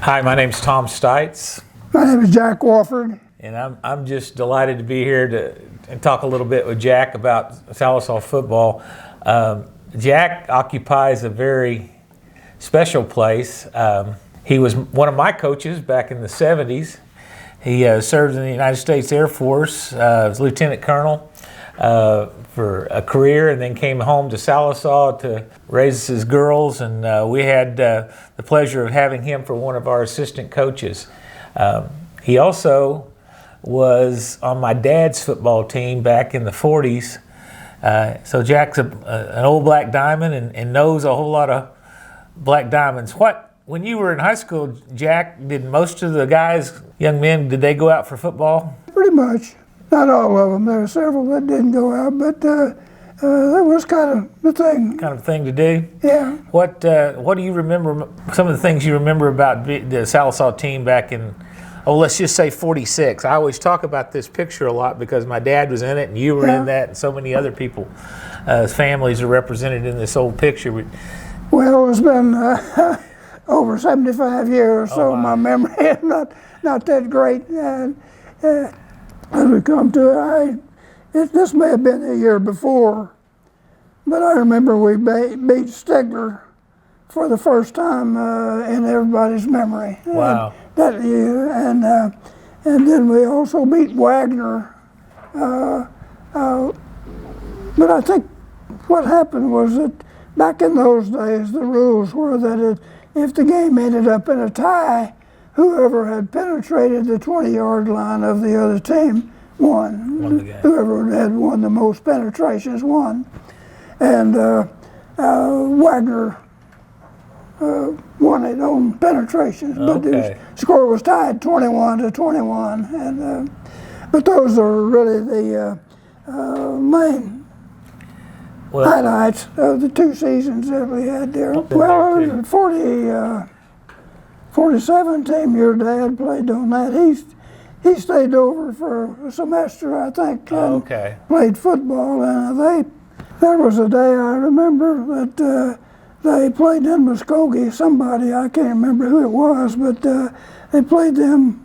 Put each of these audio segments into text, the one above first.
Hi, my name's Tom Stites, My name is Jack Wofford. and I'm just delighted to be here to talk a little bit with Jack about Sallisaw football. Jack occupies a very special place. He was one of my coaches back in the 70s. He served in the United States Air Force as lieutenant colonel for a career, and then came home to Sallisaw to raise his girls, and we had the pleasure of having him for one of our assistant coaches. He also was on my dad's football team back in the 40s. So Jack's an old black diamond and knows a whole lot of black diamonds. When you were in high school, Jack, did most of the guys, young men, did they go out for football? Pretty much. Not all of them. There were several that didn't go out, but that was kind of the thing. Kind of thing to do? Yeah. What do you remember, some of the things you remember about the Sallisaw team back in, let's just say 46. I always talk about this picture a lot because my dad was in it and you were in that, and so many other people, families are represented in this old picture. Well, it's been over 75 years, so wow. My memory is not that great. As we come to it, this may have been a year before, but I remember we beat Stigler for the first time in everybody's memory. Wow. That year, and then we also beat Wagner. But I think what happened was that back in those days, the rules were that if the game ended up in a tie, whoever had penetrated the 20-yard line of the other team won. The game. Whoever had won the most penetrations won. And Wagner won it on penetrations, but the score was tied 21-21. And but those are really the main highlights of the two seasons that we had there. Well, it was a 47 team your dad played on that. He stayed over for a semester, I think, and played football. And there was a day I remember that they played in Muskogee. Somebody, I can't remember who it was, but they played them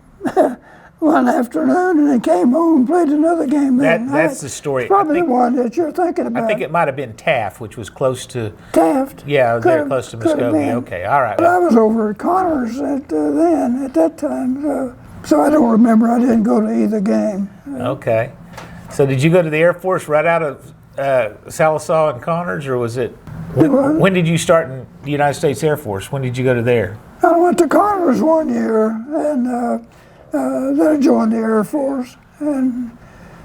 one afternoon and then came home and played another game that night. That's the story. It's probably the one that you're thinking about. I think it might have been Taft, which was close to... Taft? Yeah, I was very close to Muskogee. Okay, all right. But I was over at Connors at that time, so I don't remember. I didn't go to either game. Okay. So did you go to the Air Force right out of Sallisaw and Connors, or was it... When did you start in the United States Air Force? When did you go to there? I went to Connors one year, and then I joined the Air Force, and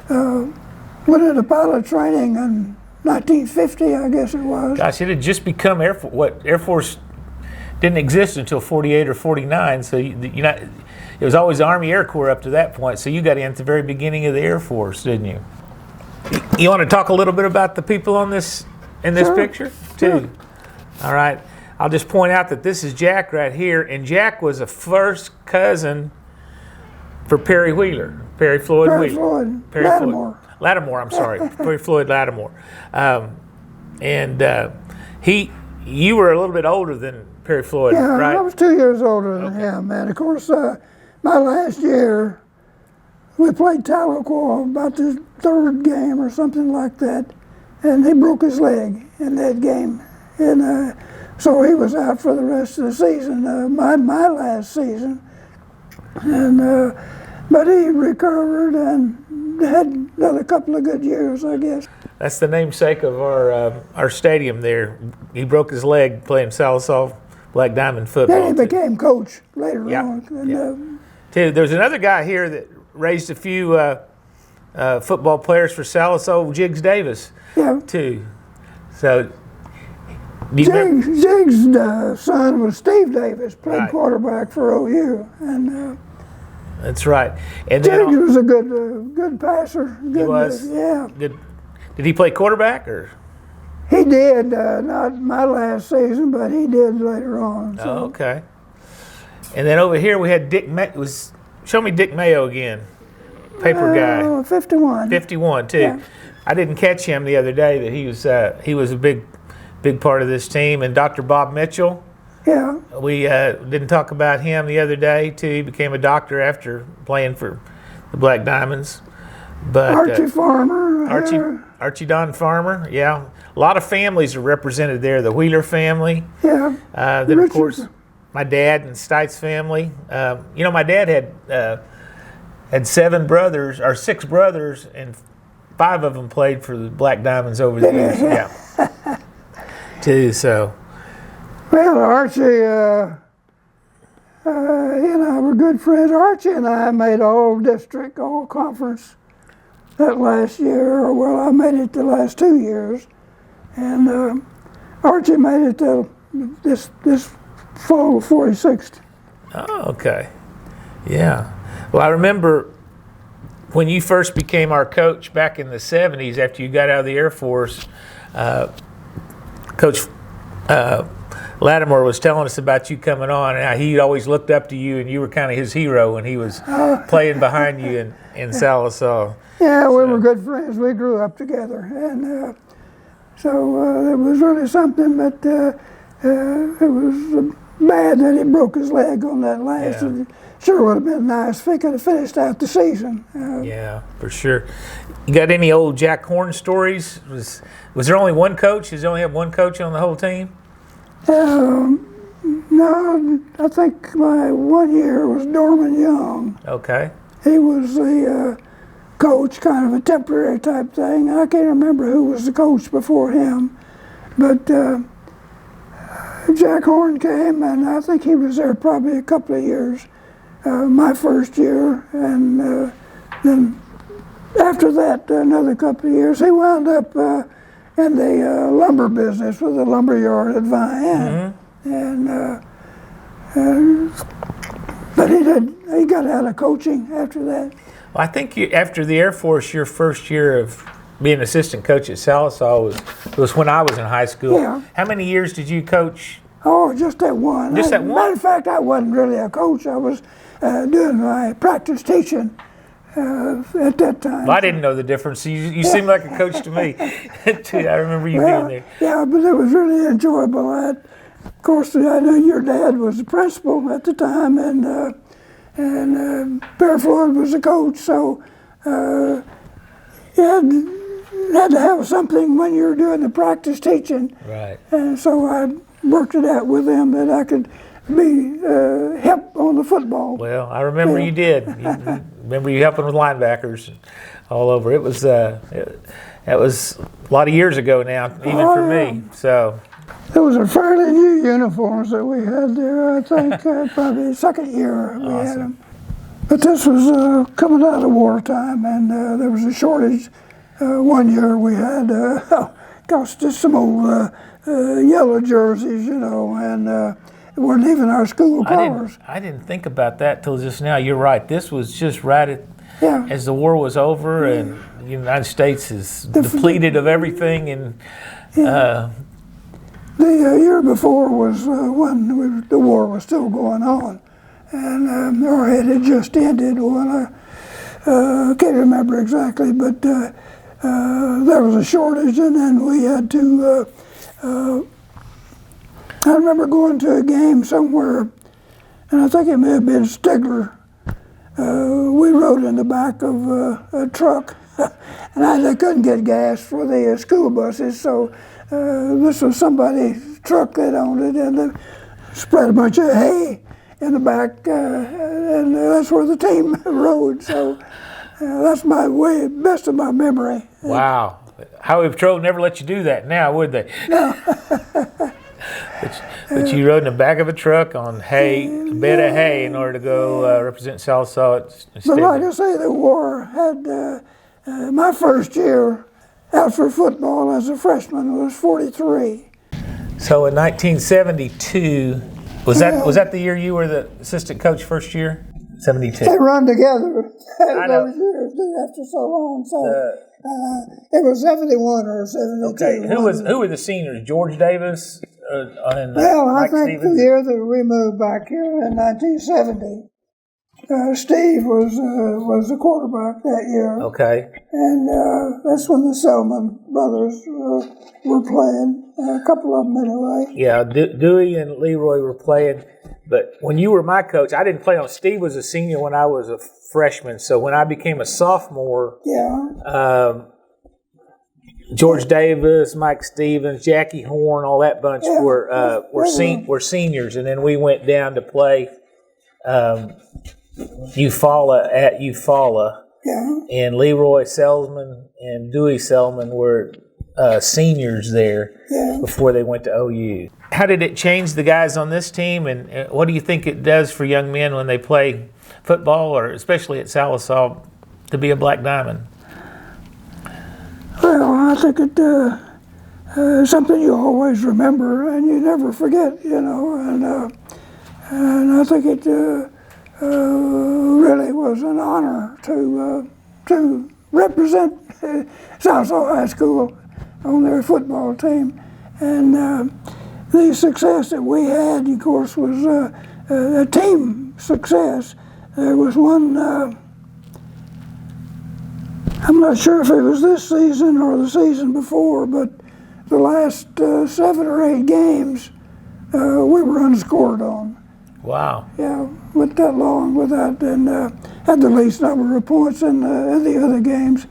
went into pilot training in 1950, I guess it was. Gosh, it had just become Air Force. Air Force didn't exist until 48 or 49, so it was always the Army Air Corps up to that point, so you got in at the very beginning of the Air Force, didn't you? You want to talk a little bit about the people in this picture, too? Sure. All right. I'll just point out that this is Jack right here, and Jack was a first cousin for Perry Floyd Wheeler. Lattimore, I'm sorry. Perry Floyd Lattimore. You were a little bit older than Perry Floyd, right? Yeah, I was 2 years older than him. And of course, my last year, we played Tahlequah about the third game or something like that, and he broke his leg in that game. And so he was out for the rest of the season, my last season. And but he recovered and had another couple of good years, I guess. That's the namesake of our stadium there. He broke his leg playing Sallisaw Black Diamond football. Then he became coach later on. And, There's another guy here that raised a few football players for Sallisaw, Jiggs Davis, too. So, Jiggs' son was Steve Davis, played quarterback for OU, and that's right. And Jiggs was a good passer. He was. Good. Did he play quarterback or? He did, not my last season, but he did later on. So. Oh, okay. And then over here we had Dick. Show me Dick Mayo again, paper guy. 51. 51 too. Yeah. I didn't catch him the other day. That he was a big part of this team. And Dr. Bob Mitchell, Yeah. We didn't talk about him the other day too. He became a doctor after playing for the Black Diamonds. But Archie Farmer. Archie Don Farmer, yeah. A lot of families are represented there. The Wheeler family. Yeah. Then of course, my dad and Stites family. My dad had 7 brothers or 6 brothers, and 5 of them played for the Black Diamonds over the years. Yeah. Too. So. Well, Archie, he and I were good friends. Archie and I made all district, all conference that last year. Well, I made it the last 2 years, and Archie made it to this fall of 46th. Oh, okay. Yeah. Well, I remember when you first became our coach back in the 70s after you got out of the Air Force, Coach Lattimore was telling us about you coming on, and how he always looked up to you, and you were kind of his hero when he was playing behind you in Sallisaw. Yeah, we were good friends. We grew up together, and so it was really something. But it was bad that he broke his leg on that last. Yeah. Sure would have been nice if he could have finished out the season. Yeah, for sure. You got any old Jack Horn stories? Was there only one coach? Did you only have one coach on the whole team? No, I think my 1 year was Dorman Young. Okay. He was the coach, kind of a temporary type thing. I can't remember who was the coach before him, but Jack Horn came, and I think he was there probably a couple of years. My first year, and then after that, another couple of years. He wound up in the lumber business with a lumber yard at Vian, but he got out of coaching after that. Well, I think after the Air Force, your first year of being assistant coach at Sallisaw was when I was in high school. Yeah. How many years did you coach? Oh, just that one. Just that one? Matter of fact, I wasn't really a coach. I was doing my practice teaching at that time. Well, I didn't know the difference. You seemed like a coach to me. I remember you being there. Yeah, but it was really enjoyable. Of course, I know your dad was the principal at the time, and Bear Floyd was the coach, so you had to have something when you were doing the practice teaching. Right. And so I worked it out with them that I could be help on the football. Well, I remember you did. Remember you helping with linebackers and all over. It was that was a lot of years ago now, even for me. So. Those are fairly new uniforms that we had there. I think probably the second year we had them. But this was coming out of wartime, and there was a shortage. 1 year we had just some old yellow jerseys, and it wasn't even our school colors. I didn't think about that till just now. You're right. This was just right as the war was over, and the United States is depleted of everything, and. The year before was when the war was still going on, and or it had just ended. Well, I can't remember exactly, but there was a shortage, and then we had to. I remember going to a game somewhere, and I think it may have been Stigler. We rode in the back of a truck, and I couldn't get gas for the school buses, so. This was somebody's truck that owned it, and they spread a bunch of hay in the back, and that's where the team rode. So that's my best of my memory. Wow. Highway Patrol would never let you do that now, would they? No. but you rode in the back of a truck on hay, a bed of hay, in order to go represent Sallisaw. But like I say, the war had my first year out for football as a freshman was 43. So in 1972, was that the year you were the assistant coach first year? 72. They run together I know. those years after so long. So it was 71 or 72. Okay, who were the seniors? George Davis? Well, I think the year that we moved back here in 1970. Steve was the quarterback that year. Okay. And that's when the Selman brothers were playing. a couple of them anyway. Yeah, Dewey and Leroy were playing. But when you were my coach, I didn't play on. Steve was a senior when I was a freshman. So when I became a sophomore, George Davis, Mike Stevens, Jackie Horn, all that bunch were seniors, and then we went down to play Eufaula at Eufaula. Yeah. And Leroy Selzman and Dewey Selman were seniors there before they went to OU. How did it change the guys on this team, and what do you think it does for young men when they play football, or especially at Sallisaw, to be a Black Diamond? Well, I think it's something you always remember and you never forget, you know, and I think it really was an honor to represent Sallisaw High School on their football team, and the success that we had, of course, was a team success. There was one, I'm not sure if it was this season or the season before, but the last 7 or 8 games we were unscored on. Wow. Yeah, went that long without, and had the least number of points in the other games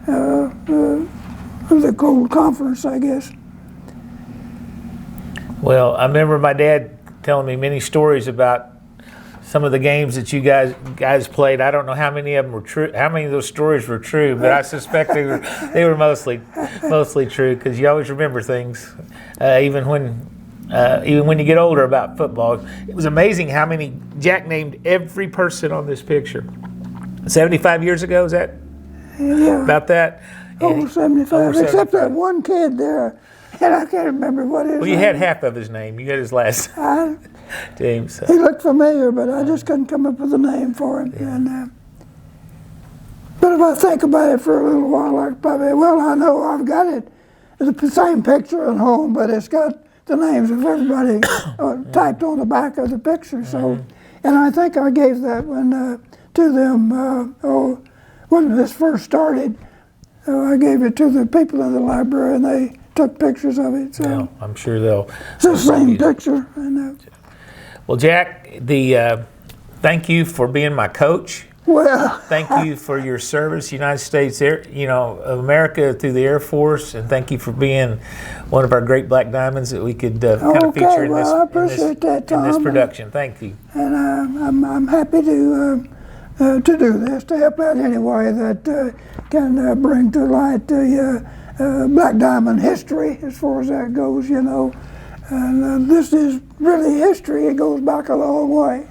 of the Cold Conference, I guess. Well, I remember my dad telling me many stories about some of the games that you guys played. I don't know how many of them were true, how many of those stories were true, but I suspect they were mostly true, because you always remember things, even when you get older, about football. It was amazing how many Jack named every person on this picture. 75 years ago, is that about that? Over 75, except that one kid there. And I can't remember what his name. Well, you had half of his name. You got his last name. So. He looked familiar, but I just couldn't come up with a name for him. Yeah. And, but if I think about it for a little while, I probably, I know I've got it. It's the same picture at home, but it's got the names of everybody typed on the back of the picture. So, and I think I gave that one to them when this first started. I gave it to the people in the library, and they took pictures of it. So yeah, I'm sure they'll. It's the same picture. And, well, Jack, thank you for being my coach. Well, thank you for your service, United States of America, through the Air Force, and thank you for being one of our great Black Diamonds that we could kind of feature in this. I appreciate that, Tom. In this production. Thank you. And I'm happy to do this, to help out any way that can bring to light the Black Diamond history, as far as that goes, you know. And this is really history. It goes back a long way.